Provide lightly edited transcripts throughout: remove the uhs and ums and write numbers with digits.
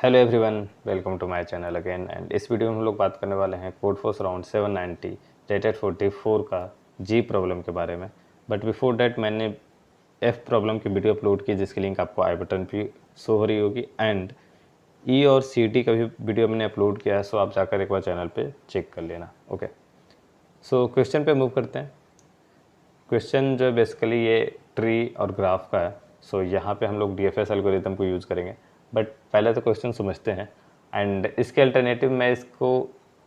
Hello everyone, welcome to my channel again. And इस video में हम लोग बात करने वाले हैं कोडफोर्स राउंड 790 डेटेड 44 का जी प्रॉब्लम के बारे में। बट बिफोर डैट मैंने एफ प्रॉब्लम की वीडियो अपलोड की जिसकी लिंक आपको आई बटन पे शो हो रही होगी। एंड ई और सी टी का भी वीडियो मैंने अपलोड किया है, सो आप जाकर एक बार चैनल पे चेक कर लेना। ओके, सो क्वेश्चन पे मूव करते हैं। क्वेश्चन जो है बेसिकली ये ट्री और ग्राफ का है। सो यहाँ पे हम लोग DFS एल्गोरिथम को यूज़ करेंगे। बट पहले तो क्वेश्चन समझते हैं एंड इसके अल्टरनेटिव मैं इसको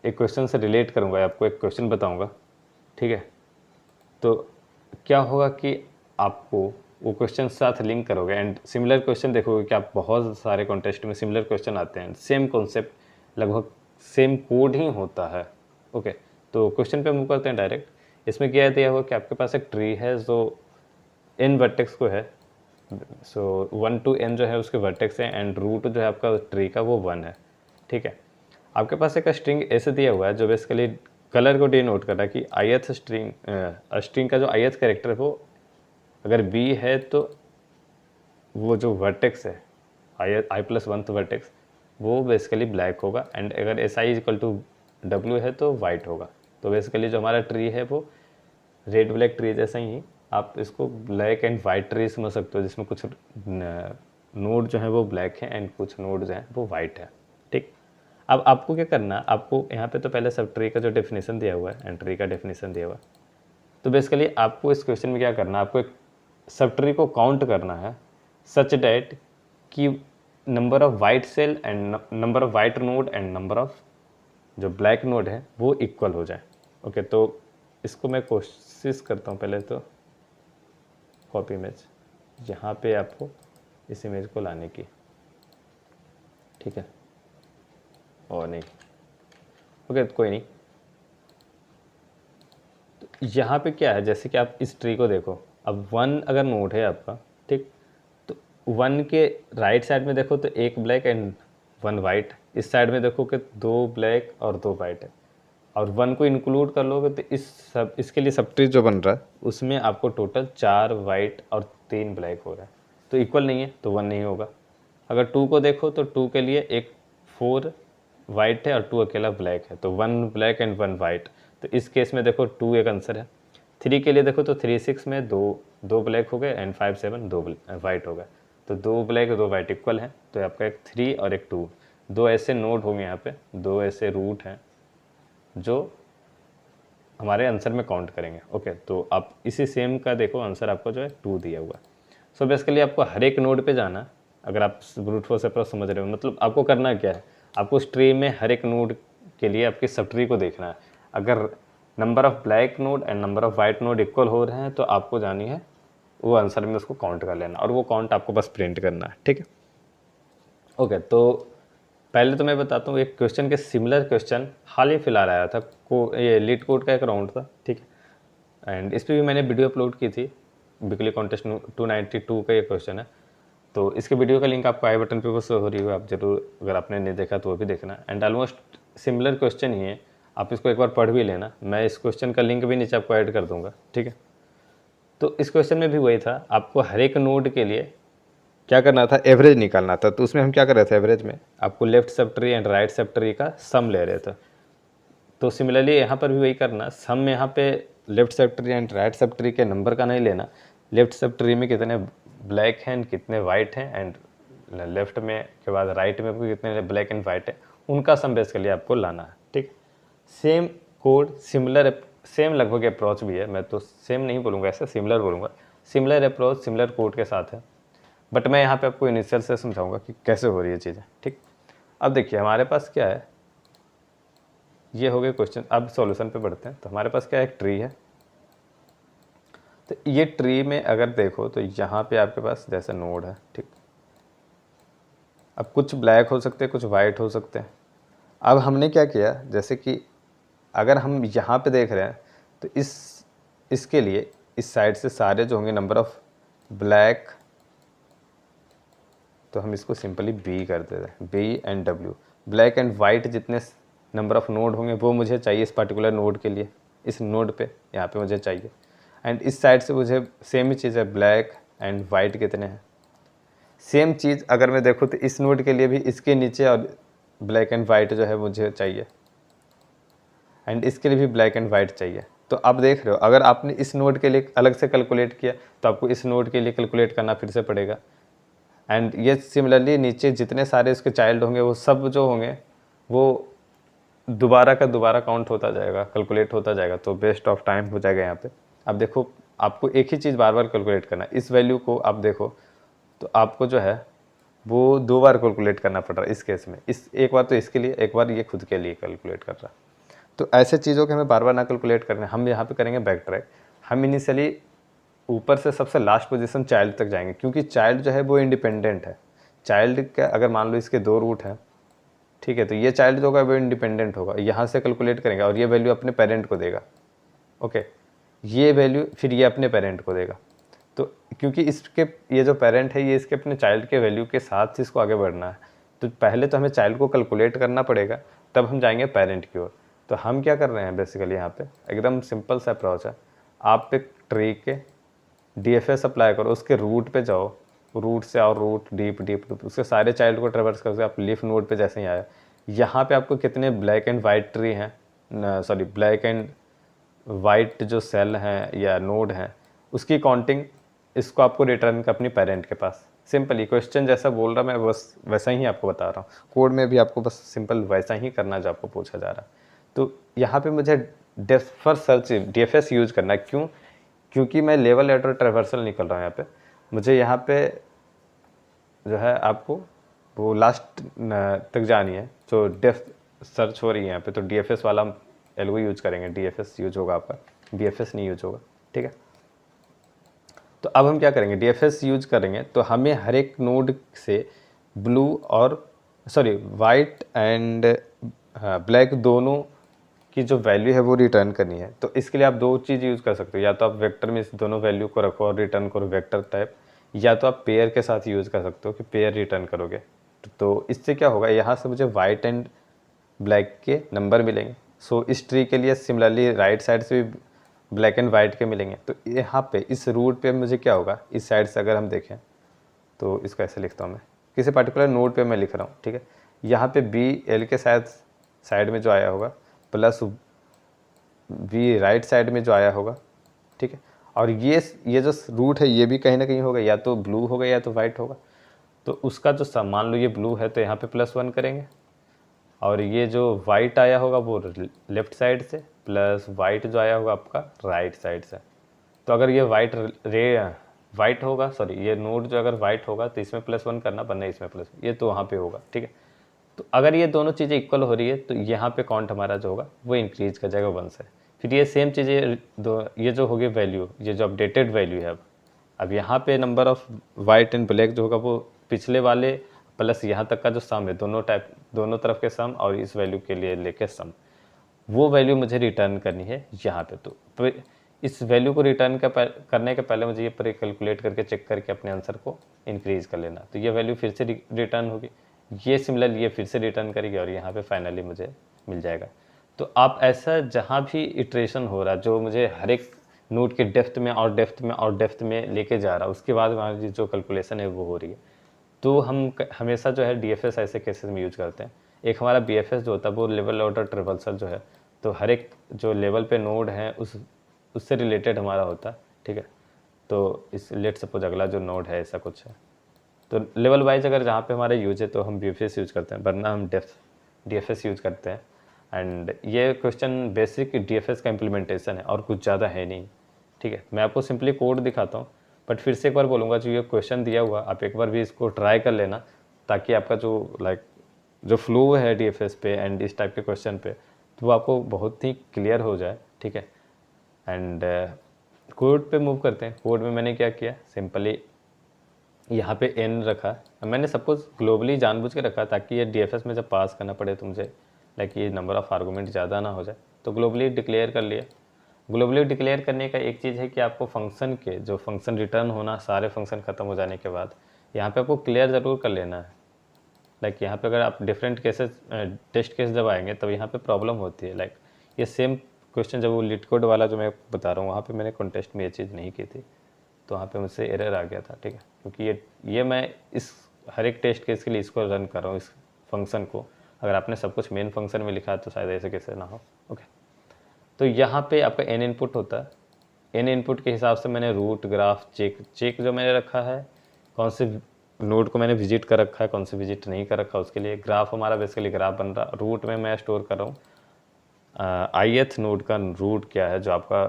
एक क्वेश्चन से रिलेट करूँगा, आपको एक क्वेश्चन बताऊँगा। ठीक है, तो क्या होगा कि आपको वो क्वेश्चन साथ लिंक करोगे एंड सिमिलर क्वेश्चन देखोगे कि आप बहुत सारे कॉन्टेस्ट में सिमिलर क्वेश्चन आते हैं, सेम कॉन्सेप्ट, लगभग सेम कोड ही होता है। ओके, तो क्वेश्चन पे मूव करते हैं डायरेक्ट। इसमें क्या दिया हुआ कि आपके पास एक ट्री है जो n वर्टेक्स को है। सो 1 to n जो है उसके वर्टेक्स है एंड रूट जो है आपका ट्री का वो 1 है। ठीक है, आपके पास एक स्ट्रिंग ऐसे दिया हुआ है जो बेसिकली कलर को डिनोट कर रहा है कि ith स्ट्रिंग का जो ith कैरेक्टर है वो अगर b है तो वो जो वर्टेक्स है i+1 वर्टेक्स वो बेसिकली ब्लैक होगा एंड अगर si=w है तो वाइट होगा। तो बेसिकली जो हमारा ट्री है वो रेड ब्लैक ट्री जैसा ही, आप इसको ब्लैक एंड वाइट ट्री समझ सकते हो, जिसमें कुछ नोड जो है वो ब्लैक है एंड कुछ नोड जो है वो वाइट है। ठीक, अब आपको क्या करना है, आपको यहाँ पे तो पहले सब ट्री का जो डेफिनेशन दिया हुआ है एंड ट्री का डेफिनेशन दिया हुआ है, तो बेसिकली आपको इस क्वेश्चन में क्या करना है, आपको एक सब ट्री को काउंट करना है सच डैट कि number of white cell and number of white node and number of जो ब्लैक नोड है वो इक्वल हो जाए। ओके, तो इसको मैं कोशिश करता हूँ पहले तो कॉपी इमेज, यहाँ पे आपको इस इमेज को लाने की। ठीक है, और नहीं, ओके कोई नहीं। तो यहाँ पे क्या है, जैसे कि आप इस ट्री को देखो, अब 1 अगर नोड है आपका, ठीक, तो 1 के राइट साइड में देखो तो एक ब्लैक एंड 1 वाइट, इस साइड में देखो कि 2 ब्लैक और 2 वाइट है, और 1 को इंक्लूड कर लोगे तो इसके लिए सब ट्री जो बन रहा है उसमें आपको टोटल 4 वाइट और 3 ब्लैक हो रहा है, तो इक्वल नहीं है तो 1 नहीं होगा। अगर 2 को देखो तो 2 के लिए एक 4 वाइट है और 2 अकेला ब्लैक है, तो 1 ब्लैक एंड 1 वाइट, तो इस केस में देखो 2 एक आंसर है। 3 के लिए देखो तो 3 6 में दो ब्लैक हो गए एंड 5 7 दो वाइट हो गए, तो 2 ब्लैक 2 वाइट इक्वल है, तो आपका एक 3 और एक 2, दो ऐसे नोड होंगे यहाँ पे, दो ऐसे रूट हैं जो हमारे आंसर में काउंट करेंगे। ओके, तो आप इसी सेम का देखो आंसर आपको जो है 2 दिया हुआ है। सो बेसिकली आपको हर एक नोड पे जाना, अगर आप ब्रूट फोर्स अप्रोच समझ रहे हो, मतलब आपको करना क्या है, आपको उस ट्री में हर एक नोड के लिए आपकी सब ट्री को देखना है। अगर number of black node and number of white node equal हो रहे हैं तो आपको जानी है वो आंसर में उसको काउंट कर लेना, और वो काउंट आपको बस प्रिंट करना है। ठीक है, ओके, तो पहले तो मैं बताता हूँ एक क्वेश्चन के सिमिलर क्वेश्चन हाल ही फिलहाल आया था, ये लीड कोड का एक राउंड था। ठीक है, एंड इस पर भी मैंने वीडियो अपलोड की थी, वीकली कॉन्टेस्ट 292 का ये क्वेश्चन है, तो इसके वीडियो का लिंक आपको आई बटन पे बस हो रही है, आप जरूर अगर आपने नहीं देखा तो वो भी देखना। एंड ऑलमोस्ट सिमिलर क्वेश्चन ही है, आप इसको एक बार पढ़ भी लेना, मैं इस क्वेश्चन का लिंक भी नीचे आपको ऐड कर दूंगा। ठीक है, तो इस क्वेश्चन में भी वही था, आपको हर एक नोड के लिए क्या करना था, एवरेज निकालना था। तो उसमें हम क्या कर रहे थे, एवरेज में आपको left sub tree and right sub tree का सम ले रहे थे। तो सिमिलरली यहाँ पर भी वही करना, सम में यहाँ पे left sub tree and right sub tree के नंबर का नहीं लेना, लेफ्ट सब ट्री में कितने ब्लैक हैं कितने वाइट हैं, एंड लेफ्ट में के बाद राइट में भी कितने ब्लैक एंड वाइट है, उनका सम बेसिकली आपको लाना है। ठीक, सेम कोड सिमिलर सेम लगभग अप्रोच भी है, मैं तो सेम नहीं बोलूँगा, ऐसे सिमिलर बोलूँगा, सिमिलर अप्रोच सिमिलर कोड के साथ है। बट मैं यहाँ पे आपको इनिशियल से समझाऊंगा कि कैसे हो रही है चीज़ें। ठीक, अब देखिए हमारे पास क्या है, ये हो गए क्वेश्चन। अब सॉल्यूशन पे बढ़ते हैं। तो हमारे पास क्या है, एक ट्री है, तो ये ट्री में अगर देखो तो यहाँ पे आपके पास जैसे नोड है। ठीक, अब कुछ ब्लैक हो सकते हैं कुछ वाइट हो सकते हैं। अब हमने क्या किया, जैसे कि अगर हम यहाँ पे देख रहे हैं तो इसके लिए इस साइड से सारे जो होंगे नंबर ऑफ ब्लैक, तो हम इसको सिंपली बी कर देते हैं, B and W, black and white जितने नंबर ऑफ नोड होंगे वो मुझे चाहिए इस पर्टिकुलर नोड के लिए, इस नोड पे यहाँ पे मुझे चाहिए। एंड इस साइड से मुझे सेम ही चीज़ है, ब्लैक एंड वाइट कितने हैं, सेम चीज़ अगर मैं देखूँ तो इस नोड के लिए भी इसके नीचे और ब्लैक एंड वाइट जो है मुझे चाहिए, एंड इसके लिए भी ब्लैक एंड वाइट चाहिए। तो आप देख रहे हो, अगर आपने इस नोड के लिए अलग से कैलकुलेट किया तो आपको इस नोड के लिए कैलकुलेट करना फिर से पड़ेगा। एंड ये सिमिलरली नीचे जितने सारे उसके चाइल्ड होंगे वो सब जो होंगे वो दोबारा का दोबारा काउंट होता जाएगा, कैलकुलेट होता जाएगा, तो वेस्ट ऑफ टाइम हो जाएगा यहाँ पे। अब देखो, आपको एक ही चीज़ बार बार कैलकुलेट करना है। इस वैल्यू को आप देखो तो आपको जो है वो 2 बार कैलकुलेट करना पड़ रहा है इस केस में। इस एक बार तो इसके लिए, एक बार ये खुद के लिए कैलकुलेट कर रहा है। तो ऐसे चीज़ों के हमें बार बार ना कैलकुलेट करना है। हम यहाँ पे करेंगे बैक ट्रैक। हम इनिशियली ऊपर से सबसे लास्ट पोजीशन चाइल्ड तक जाएंगे, क्योंकि चाइल्ड जो है वो इंडिपेंडेंट है। चाइल्ड का अगर मान लो इसके 2 रूट हैं, ठीक है, तो ये चाइल्ड जो होगा वो इंडिपेंडेंट होगा। यहाँ से कैलकुलेट करेंगे और ये वैल्यू अपने पेरेंट को देगा। ओके, ये वैल्यू फिर ये अपने पेरेंट को देगा। तो क्योंकि इसके ये जो पेरेंट है ये इसके अपने चाइल्ड के वैल्यू के साथ इसको आगे बढ़ना है, तो पहले तो हमें चाइल्ड को कैलकुलेट करना पड़ेगा, तब हम जाएंगे पेरेंट की ओर। तो हम क्या कर रहे हैं बेसिकली यहाँ पे एकदम सिंपल सा अप्रोच है। आप एक ट्री के DFS अप्लाई करो, उसके रूट पे जाओ, रूट से और रूट डीप डीप डीप उसके सारे चाइल्ड को ट्रेवर्स करके आप लीफ नोड पे जैसे ही आए, यहाँ पे आपको कितने ब्लैक एंड वाइट ट्री हैं, सॉरी ब्लैक एंड वाइट जो सेल हैं या नोड हैं, उसकी काउंटिंग इसको आपको रिटर्न का अपनी पेरेंट के पास। सिंपली क्वेश्चन जैसा बोल रहा मैं बस वैसा ही आपको बता रहा हूँ, कोड में भी आपको बस सिंपल वैसा ही करना जो आपको पूछा जा रहा है। तो यहाँ पे मुझे depth first search DFS use करना है। क्यों? क्योंकि मैं लेवल एडर ट्रेवर्सल निकल रहा हूँ यहाँ पे, मुझे यहाँ पे जो है आपको वो लास्ट तक जानी है, जो डेप्थ सर्च हो रही है यहाँ पे, तो DFS वाला हम एल्गो यूज करेंगे। DFS यूज होगा आपका, BFS नहीं यूज होगा, ठीक है। तो अब हम क्या करेंगे, DFS यूज करेंगे तो हमें हर एक नोड से ब्लू और सॉरी वाइट एंड ब्लैक दोनों की जो वैल्यू है वो रिटर्न करनी है। तो इसके लिए आप 2 चीज़ यूज़ कर सकते हो, या तो आप वेक्टर में इस दोनों वैल्यू को रखो और रिटर्न करो वेक्टर टाइप, या तो आप पेयर के साथ यूज़ कर सकते हो कि पेयर रिटर्न करोगे। तो इससे क्या होगा, यहाँ से मुझे वाइट एंड ब्लैक के नंबर मिलेंगे। सो इस ट्री के लिए सिमिलरली राइट साइड से भी ब्लैक एंड वाइट के मिलेंगे। तो यहाँ पे इस रूट पे मुझे क्या होगा, इस साइड से अगर हम देखें तो इसको ऐसे लिखता हूँ मैं, किसी पर्टिकुलर नोड पे मैं लिख रहा हूँ, ठीक है। यहाँ पे BL के साइड में जो आया होगा प्लस V राइट साइड में जो आया होगा, ठीक है। और ये जो रूट है ये भी कहीं ना कहीं होगा, या तो ब्लू होगा या तो वाइट होगा। तो उसका जो सम, मान लो ये ब्लू है तो यहाँ पे +1 करेंगे, और ये जो वाइट आया होगा वो लेफ्ट साइड से, प्लस वाइट जो आया होगा आपका राइट साइड से। तो अगर ये वाइट होगा, सॉरी ये नोड जो अगर वाइट होगा तो इसमें +1 करना, वरना इसमें प्लस, ये तो वहाँ पे होगा, ठीक है। तो अगर ये दोनों चीज़ें इक्वल हो रही है तो यहाँ पे काउंट हमारा जो होगा वो इंक्रीज कर जाएगा 1 से। फिर ये सेम चीज़ें ये जो होगी वैल्यू, ये जो अपडेटेड वैल्यू है, अब यहाँ पे number of white and black जो होगा वो पिछले वाले प्लस यहाँ तक का जो सम है, दोनों तरफ के सम और इस वैल्यू के लिए लेके सम, वो वैल्यू मुझे रिटर्न करनी है यहाँ पे। तो इस वैल्यू को रिटर्न करने के पहले मुझे ये प्री कैलकुलेट करके चेक करके अपने आंसर को इंक्रीज कर लेना। तो ये वैल्यू फिर से रिटर्न होगी, ये सिमिलर ये फिर से रिटर्न करेगी, और यहाँ पे फाइनली मुझे मिल जाएगा। तो आप ऐसा जहाँ भी इटरेशन हो रहा है जो मुझे हर एक नोड के डेप्थ में और डेप्थ में और डेप्थ में लेके जा रहा है, उसके बाद हमारी जो कैलकुलेशन है वो हो रही है। तो हम हमेशा जो है DFS ऐसे केसेस में यूज करते हैं। एक हमारा BFS जो होता है वो लेवल ऑर्डर ट्रेवर्सल जो है, तो हर एक जो लेवल पे नोड है उससे रिलेटेड हमारा होता है, ठीक है। तो इस लेट सपोज अगला जो नोड है ऐसा कुछ है, तो लेवल वाइज अगर जहाँ पे हमारा यूज है तो हम BFS यूज करते हैं, वरना हम DFS यूज करते हैं। एंड ये क्वेश्चन बेसिक DFS का इम्प्लीमेंटेशन है और कुछ ज़्यादा है नहीं, ठीक है। मैं आपको सिंपली कोड दिखाता हूँ, बट फिर से एक बार बोलूँगा, जो ये क्वेश्चन दिया हुआ आप एक बार भी इसको ट्राई कर लेना, ताकि आपका जो फ्लो है DFS पे एंड इस टाइप के क्वेश्चन पे, तो वो आपको बहुत ही क्लियर हो जाए, ठीक है। एंड कोड पे मूव करते हैं। कोड में मैंने क्या किया, सिंपली यहाँ पे n रखा, मैंने सपोज ग्लोबली जानबूझ के रखा ताकि ये DFS में जब पास करना पड़े तो मुझे ये नंबर ऑफ आर्गूमेंट ज़्यादा ना हो जाए। तो ग्लोबली डिक्लेयर कर लिया। ग्लोबली डिक्लेयर करने का एक चीज़ है कि आपको फंक्शन के जो फंक्शन रिटर्न होना, सारे फंक्शन ख़त्म हो जाने के बाद यहाँ पे आपको क्लियर ज़रूर कर लेना है। यहाँ पे अगर आप डिफरेंट केसेस टेस्ट केस जब आएंगे तब यहाँ पे प्रॉब्लम होती है। ये सेम क्वेश्चन जब वो लिट कोड वाला जो मैं बता रहा हूँ वहाँ पे मैंने कॉन्टेस्ट में ये चीज़ नहीं की थी। तो वहाँ पे मुझसे एरर आ गया था, ठीक है, क्योंकि ये मैं इस हर एक टेस्ट केस के लिए इसको रन कर रहा हूँ, इस फंक्शन को। अगर आपने सब कुछ मेन फंक्शन में लिखा है तो शायद ऐसे कैसे ना हो। ओके, तो यहाँ पे आपका n इनपुट होता है, n इनपुट के हिसाब से मैंने रूट, ग्राफ, चेक जो मैंने रखा है, कौन से नोड को मैंने विजिट कर रखा है, कौन से विजिट नहीं कर रखा, उसके लिए ग्राफ हमारा बेसिकली ग्राफ बन रहा। रूट में मैं स्टोर कर रहा हूँ ith नोड का रूट क्या है, जो आपका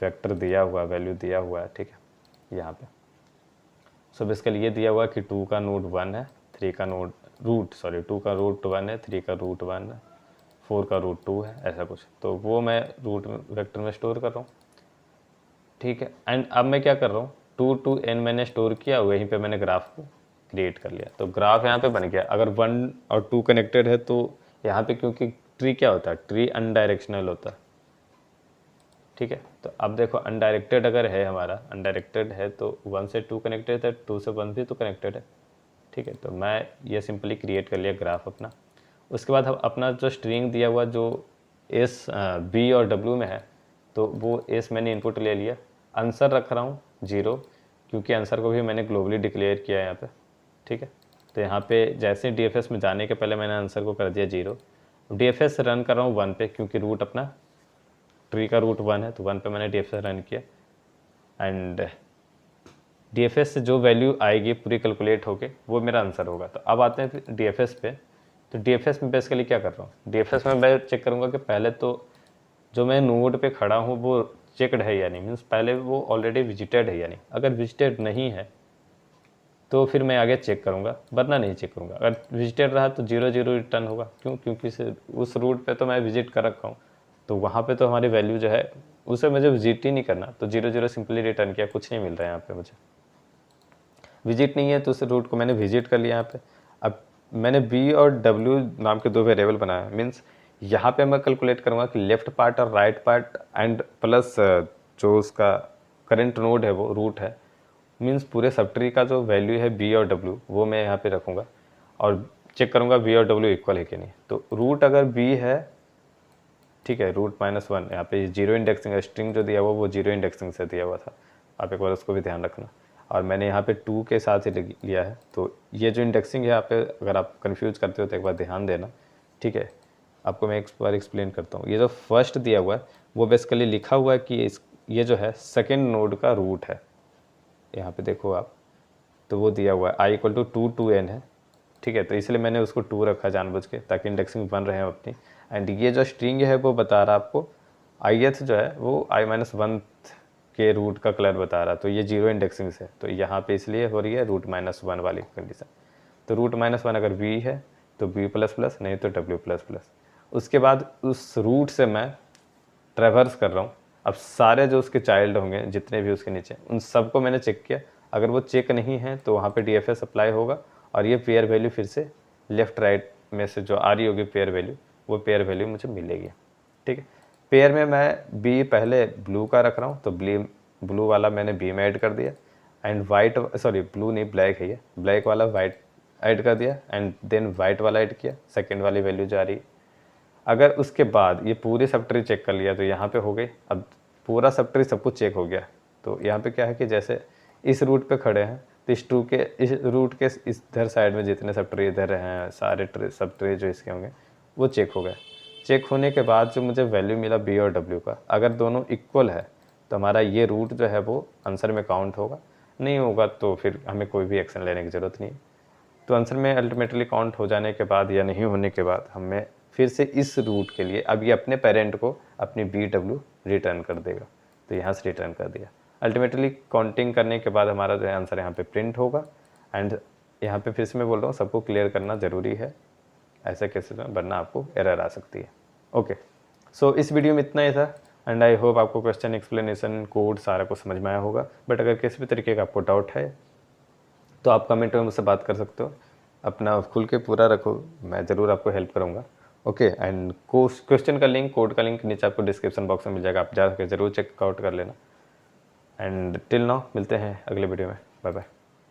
वेक्टर दिया हुआ, वैल्यू दिया हुआ है, ठीक है, यहाँ पे। सो बेसिकली ये दिया हुआ है कि 2 का नोड 1 है, 3 का नोड रूट, सॉरी 2 का रूट 1 है, 3 का रूट 1 है, 4 का रूट 2 है, ऐसा कुछ। तो वो मैं रूट वेक्टर में स्टोर कर रहा हूँ, ठीक है। एंड अब मैं क्या कर रहा हूँ, 2 to n मैंने स्टोर किया, वहीं पे मैंने ग्राफ को क्रिएट कर लिया। तो ग्राफ यहाँ पे बन गया। अगर 1 और 2 कनेक्टेड है तो यहाँ पे, क्योंकि ट्री क्या होता है, ट्री अनडायरेक्शनल होता है, ठीक है। तो अब देखो अनडायरेक्टेड अगर है, हमारा अनडायरेक्टेड है तो 1 से 2 कनेक्टेड है, 2 से 1 भी तो कनेक्टेड है, ठीक है। तो मैं ये सिंपली क्रिएट कर लिया ग्राफ अपना। उसके बाद हम अपना जो स्ट्रिंग दिया हुआ जो एस बी और डब्ल्यू में है, तो वो एस मैंने इनपुट ले लिया। आंसर रख रहा हूँ 0, क्योंकि आंसर को भी मैंने ग्लोबली डिक्लेयर किया है यहाँ पे, ठीक है। तो यहाँ पे जैसे DFS में जाने के पहले मैंने आंसर को कर दिया 0। DFS रन कर रहा हूँ 1 पे, क्योंकि रूट अपना ट्री का रूट 1 है, तो 1 पे मैंने DFS रन किया। एंड DFS से जो वैल्यू आएगी पूरी कैलकुलेट होके वो मेरा आंसर होगा। तो अब आते हैं DFS पे। तो DFS में बेसिकली क्या कर रहा हूँ, DFS में मैं चेक करूँगा कि पहले तो जो मैं नोड पे खड़ा हूँ वो चेकड है या नहीं, मीन्स पहले वो ऑलरेडी विजिटेड है या नहीं। अगर विजिटेड नहीं है तो फिर मैं आगे चेक करूँगा, वरना नहीं चेक करूँगा। अगर विजिटेड रहा तो 0 0 रिटर्न होगा। क्यों? क्योंकि उस रूट पे तो मैं विजिट कर रखा हूँ, तो वहाँ पे तो हमारी वैल्यू जो है उसे मुझे विजिट ही नहीं करना, तो 0 0 सिंपली रिटर्न किया, कुछ नहीं मिल रहा है यहाँ पे मुझे। विजिट नहीं है तो उस रूट को मैंने विजिट कर लिया यहाँ पे। अब मैंने बी और डब्ल्यू नाम के 2 वेरिएबल बनाया, मीन्स यहाँ पे मैं कैलकुलेट करूँगा कि लेफ्ट पार्ट और राइट पार्ट एंड प्लस जो उसका करंट नोड है वो रूट है, मीन्स पूरे सब ट्री का जो वैल्यू है बी और डब्ल्यू वो मैं यहाँ पे रखूँगा और चेक करूँगा बी और डब्ल्यू इक्वल है कि नहीं। तो रूट अगर बी है, ठीक है, रूट -1, यहाँ पे 0 इंडेक्सिंग स्ट्रिंग जो दिया हुआ वो 0 इंडेक्सिंग से दिया हुआ था, आप एक बार उसको भी ध्यान रखना। और मैंने यहाँ पे 2 के साथ ही लिया है, तो ये जो इंडेक्सिंग है यहाँ पे अगर आप कंफ्यूज करते हो तो एक बार ध्यान देना, ठीक है। आपको मैं एक बार एक्सप्लेन करता हूँ। ये जो फर्स्ट दिया हुआ है वो बेसिकली लिखा हुआ है कि ये जो है सेकेंड नोड का रूट है, यहाँ पे देखो आप, तो वो दिया हुआ है i = 2 to n है, ठीक है। तो इसलिए मैंने उसको 2 रखा जानबूझ के, ताकि इंडेक्सिंग बन रहे हैं अपनी। एंड ये जो स्ट्रिंग है वो बता रहा है आपको ith जो है वो i-1 के रूट का कलर बता रहा है, तो ये 0 इंडेक्सिंग से, तो यहाँ पे इसलिए हो रही है रूट -1 वाली कंडीशन। तो रूट -1 अगर b है तो b++, नहीं तो w++। उसके बाद उस रूट से मैं ट्रैवर्स कर रहा हूँ। अब सारे जो उसके चाइल्ड होंगे जितने भी उसके नीचे, उन सबको मैंने चेक किया। अगर वो चेक नहीं है तो वहाँ पे DFS अप्लाई होगा और ये पेयर वैल्यू फिर से लेफ़्ट राइट में से जो आ रही होगी पेयर वैल्यू, वो पेयर वैल्यू मुझे मिलेगी, ठीक है। पेयर में मैं बी पहले ब्लू का रख रहा हूँ, तो ब्लू वाला मैंने बी में ऐड कर दिया। एंड वाइट, सॉरी ब्लू नहीं ब्लैक है ये, ब्लैक वाला वाइट ऐड कर दिया। एंड देन वाइट वाला ऐड किया, सेकेंड वाली वैल्यू जा रही है। अगर उसके बाद ये पूरी सब ट्री चेक कर लिया तो यहाँ पे हो गई। अब पूरा सब ट्री सब कुछ चेक हो गया, तो यहाँ पे क्या है कि जैसे इस रूट पे खड़े हैं तो इस रूट के इधर साइड में जितने सब ट्री इधर हैं, सारे सब ट्री जो इसके होंगे वो चेक हो गए। चेक होने के बाद जो मुझे वैल्यू मिला बी और डब्ल्यू का, अगर दोनों इक्वल है तो हमारा ये रूट जो है वो आंसर में काउंट होगा, नहीं होगा तो फिर हमें कोई भी एक्शन लेने की ज़रूरत नहीं। तो आंसर में अल्टीमेटली काउंट हो जाने के बाद या नहीं होने के बाद हमें फिर से इस रूट के लिए अब ये अपने पेरेंट को अपनी BW रिटर्न कर देगा, तो यहाँ से रिटर्न कर दिया। अल्टीमेटली काउंटिंग करने के बाद हमारा जो है आंसर यहाँ पे प्रिंट होगा। एंड यहाँ पे फिर से मैं बोल रहा हूँ सबको क्लियर करना ज़रूरी है, ऐसे केसेस में वरना आपको एरर आ सकती है। ओके, सो इस वीडियो में इतना ही था। एंड आई होप आपको क्वेश्चन, एक्सप्लेनेशन, कोड सारा कुछ समझ में आया होगा। बट अगर किसी भी तरीके का आपको डाउट है तो आप कमेंट में मुझसे बात कर सकते हो, अपना खुल के पूरा रखो, मैं ज़रूर आपको हेल्प करूँगा। ओके, एंड क्वेश्चन का लिंक, कोड का लिंक नीचे आपको डिस्क्रिप्शन बॉक्स में मिल जाएगा, आप जाकर ज़रूर चेकआउट कर लेना। एंड टिल नाउ मिलते हैं अगले वीडियो में, बाय बाय।